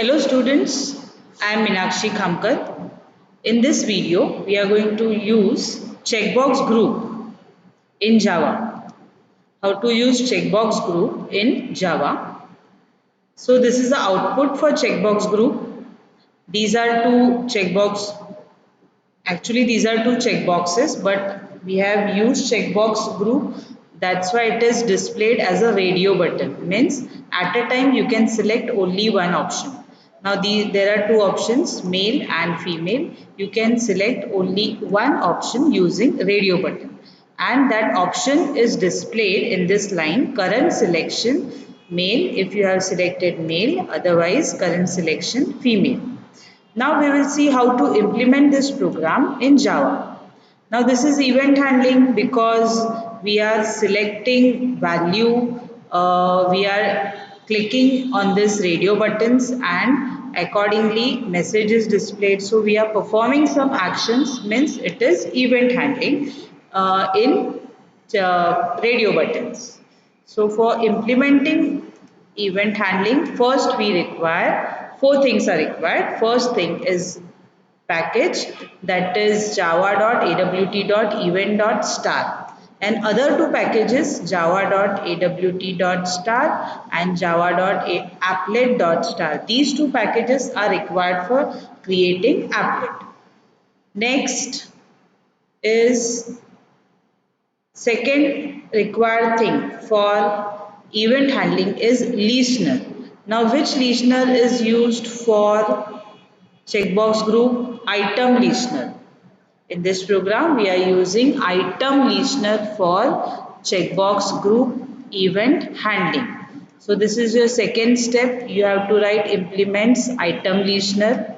Hello students, I am Meenakshi Khamkar. In this video, we are going to use checkbox group in Java. How to use checkbox group in Java. So this is the output for checkbox group. These are these are two checkboxes, but we have used checkbox group. That's why it is displayed as a radio button. Means at a time you can select only one option. Now there are two options, male and female. You can select only one option using radio button. And that option is displayed in this line, current selection male if you have selected male, otherwise current selection female. Now we will see how to implement this program in Java. Now this is event handling because we are selecting value, we are clicking on this radio buttons and accordingly message is displayed. So we are performing some actions, means it is event handling in radio buttons. So for implementing event handling, first we require four things are required. First thing is package, that is java.awt.event.star, and other two packages java.awt.star and java.applet.star. These two packages are required for creating applet. Next is second required thing for event handling is listener. Now which listener is used for checkbox group? Item listener. In this program we are using item listener for checkbox group event handling. So this is your second step. You have to write implements item listener.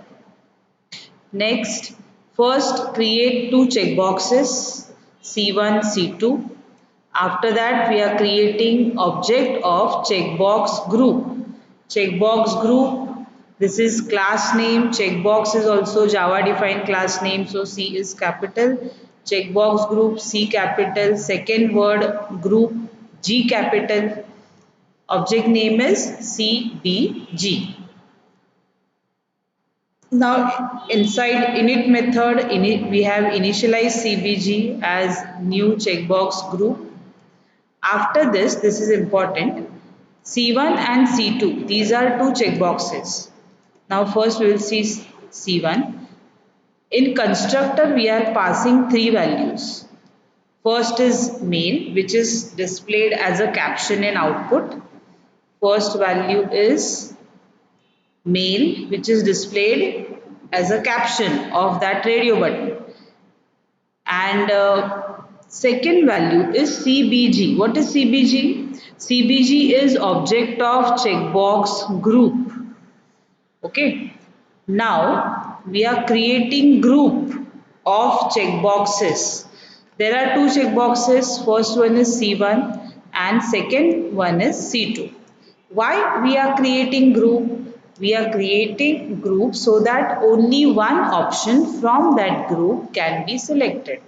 Next, first create two checkboxes C1, C2. After that, we are creating object of checkbox group. Checkbox group, this is class name. Checkbox is also Java defined class name. So C is capital. Checkbox group C capital. Second word group G capital. Object name is CBG. Now inside init method, we have initialized CBG as new checkbox group. After this is important, C1 and C2, these are two checkboxes. Now first we will see C1. In constructor we are passing three values. First is male, which is displayed as a caption in output. First value is male, which is displayed as a caption of that radio button. And second value is CBG. What is CBG? CBG is object of checkbox group. Okay. Now we are creating group of checkboxes. There are two checkboxes. First one is C1 and second one is C2. Why we are creating group? We are creating group so that only one option from that group can be selected.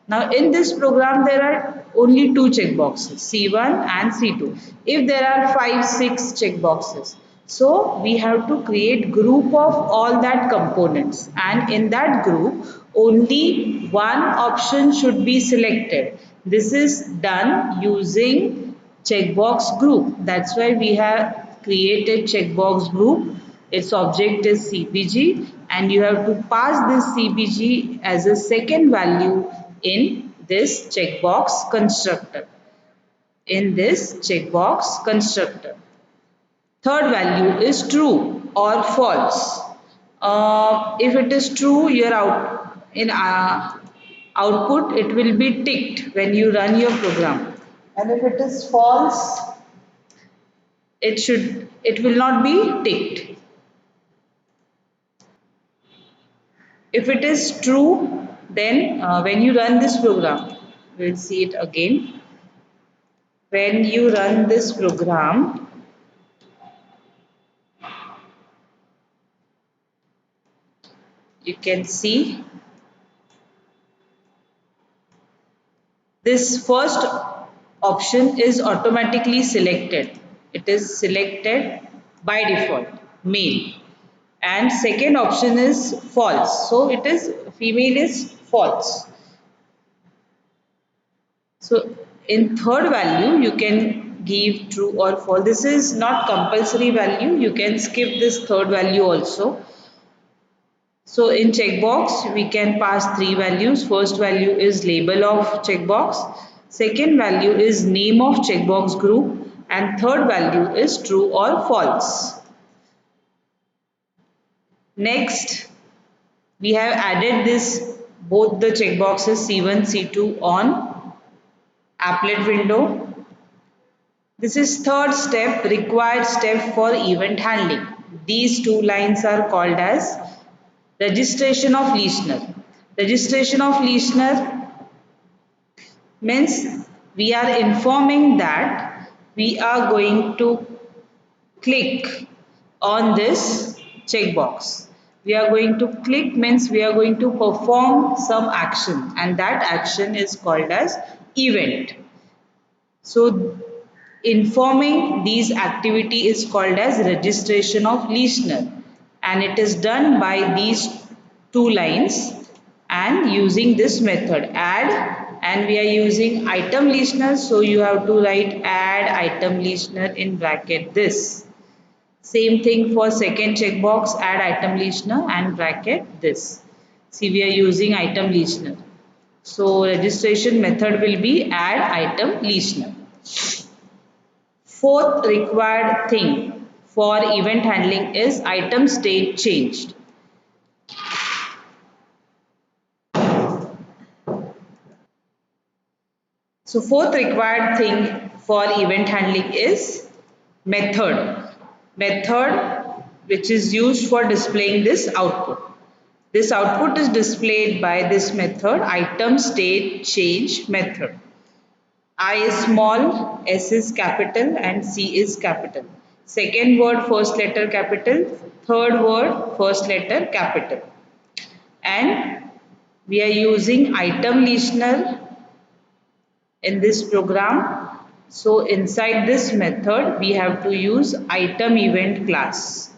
Now in this program there are only two checkboxes, C1 and C2. If there are 5, 6 checkboxes, so we have to create group of all that components, and in that group only one option should be selected. This is done using checkbox group. That's why we have created checkbox group. Its object is CBG and you have to pass this CBG as a second value in this checkbox constructor. Third value is true or false. If it is true, your output it will be ticked when you run your program, and if it is false, it will not be ticked. If it is true, then when you run this program, we'll see it again. When you run this program, you can see this first option is automatically selected. It is selected by default, male. and second option is false. So it is female is false. So in third value you can give true or false. This is not compulsory value. You can skip this third value also. So in checkbox we can pass three values. First value is label of checkbox. Second value is name of checkbox group. And third value is true or false. Next, we have added this both the checkboxes C1, C2 on applet window. This is third step, required step for event handling. These two lines are called as registration of listener. Registration of listener means we are informing that we are going to click on this checkbox. We are going to click means we are going to perform some action, and that action is called as event. So informing these activity is called as registration of listener, and it is done by these two lines and using this method add, and we are using item listener, so you have to write add item listener in bracket this. Same thing for second checkbox, add item listener and bracket this. See, we are using item listener. So registration method will be add item listener. Fourth required thing for event handling is item state changed. So fourth required thing for event handling is method. Method which is used for displaying this output. This output is displayed by this method, item state change method. I is small, S is capital and C is capital. Second word first letter capital, third word first letter capital. And we are using item listener in this program. So inside this method we have to use item event class,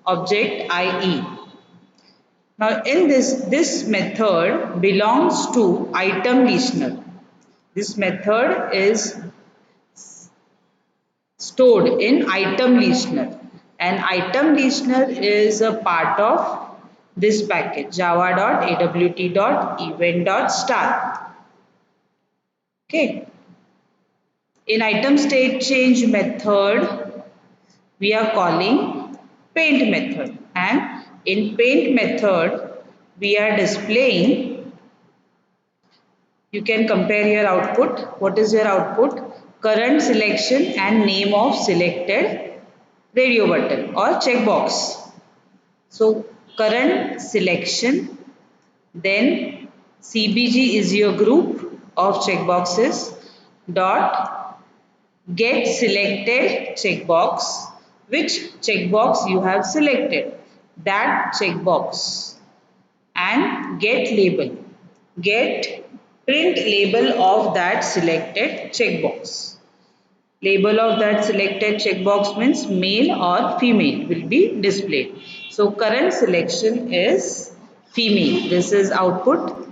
object IE. Now in this method belongs to item listener. This method is stored in item listener, and item listener is a part of this package java.awt.event.star. Okay. In item state change method we are calling paint method, and in paint method we are displaying, you can compare your output. What is your output? Current selection and name of selected radio button or checkbox. So current selection, then CBG is your group of checkboxes, dot get selected checkbox, which checkbox you have selected, that checkbox, and get label, get print label of that selected checkbox. Label of that selected checkbox means male or female will be displayed. So current selection is female. This is output.